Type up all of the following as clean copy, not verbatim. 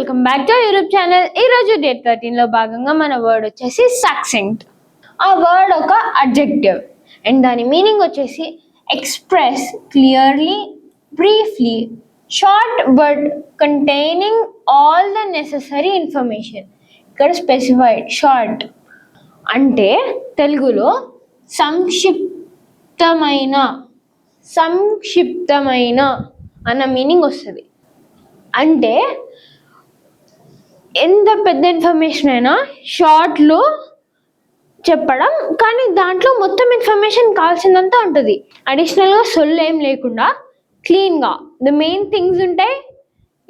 Welcome back to YouTube channel. ఈరోజు day 13లో భాగంగా మన వర్డ్ వచ్చేసి సక్సెంట్. ఆ వర్డ్ ఒక అడ్జెక్టివ్ అండ్ దాని మీనింగ్ వచ్చేసి express clearly, briefly, short but containing all the necessary information. ఇక్కడ స్పెసిఫైడ్ షార్ట్ అంటే తెలుగులో సంక్షిప్తమైన అన్న మీనింగ్ వస్తుంది. అంటే ఎంత పెద్ద ఇన్ఫర్మేషన్ అయినా షార్ట్లో చెప్పడం, కానీ దాంట్లో మొత్తం ఇన్ఫర్మేషన్ కావాల్సిందంతా ఉంటుంది. అడిషనల్గా సొల్లు ఏం లేకుండా క్లీన్గా ద మెయిన్ థింగ్స్ ఉంటాయి.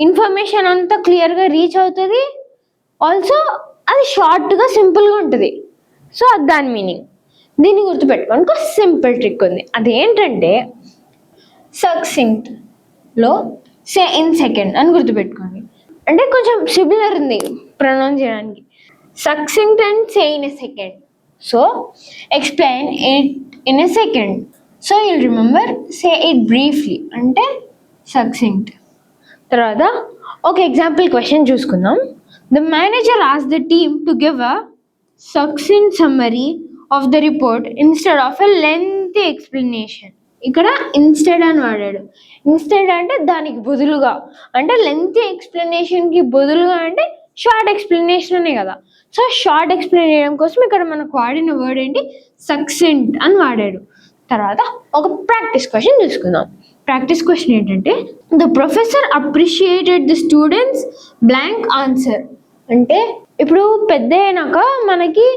ఇన్ఫర్మేషన్ అంతా క్లియర్గా రీచ్ అవుతుంది. ఆల్సో అది షార్ట్గా సింపుల్గా ఉంటుంది. సో అది దాని మీనింగ్. దీన్ని గుర్తుపెట్టుకోండి. ఒక సింపుల్ ట్రిక్ ఉంది. అదేంటంటే సక్సింక్ట్లో సే ఇన్ సెకండ్ అని గుర్తుపెట్టుకోండి. అంటే కొంచెం సిమిలర్ ఉంది ప్రొనౌన్స్ చేయడానికి. Succinct and say in a second. So explain it in a second. So you'll remember say it briefly అంటే సక్సింక్ట్. తర్వాత ఒక ఎగ్జాంపుల్ క్వశ్చన్ చూసుకుందాం. The manager asked the team to give a succinct summary of the report instead of a lengthy explanation. ఇక్కడ instead అని వాడాడు. Instead అంటే దానికి బదులుగా, అంటే లెంతీ ఎక్స్ప్లెనేషన్కి బదులుగా అంటే షార్ట్ ఎక్స్ప్లెనేషన్ అనే కదా. సో షార్ట్ ఎక్స్ప్లెయిన్ చేయడం కోసం ఇక్కడ మనకు వాడిన వర్డ్ ఏంటి, సక్సెంట్ అని వాడాడు. తర్వాత ఒక ప్రాక్టీస్ క్వశ్చన్ చూసుకుందాం. ప్రాక్టీస్ క్వశ్చన్ ఏంటంటే the professor appreciated the students blank answer. అంటే ఇప్పుడు పెద్ద అయినాక మనకి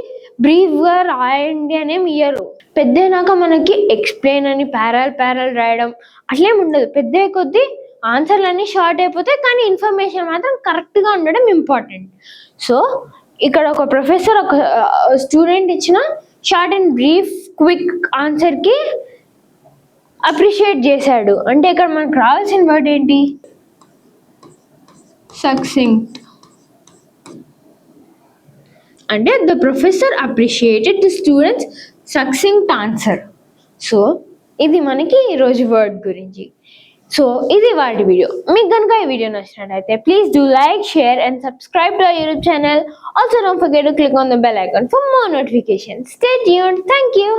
బ్రీఫ్గా రాయండి అనేమి ఇయ్యరు. పెద్ద అయినాక మనకి ఎక్స్ప్లెయిన్ అని ప్యారల్ రాయడం అట్లేం ఉండదు. పెద్ద కొద్దీ ఆన్సర్లు అన్నీ షార్ట్ అయిపోతాయి, కానీ ఇన్ఫర్మేషన్ మాత్రం కరెక్ట్గా ఉండడం ఇంపార్టెంట్. సో ఇక్కడ ఒక ప్రొఫెసర్ ఒక స్టూడెంట్ ఇచ్చిన షార్ట్ అండ్ బ్రీఫ్ క్విక్ ఆన్సర్కి అప్రిషియేట్ చేశాడు. అంటే ఇక్కడ మనకు రావాల్సిన వర్డ్ ఏంటి, సక్సింక్ట్. అంటే the professor appreciated the students succinct answer. So ఇది మనకి ఈరోజు వర్డ్ గురించి. సో ఇది వాటి వీడియో. మీకు కనుక ఈ వీడియో నచ్చినట్లయితే please do like, share and subscribe to our YouTube channel. Also don't forget to click on the bell icon for more notifications. Stay tuned. Thank you.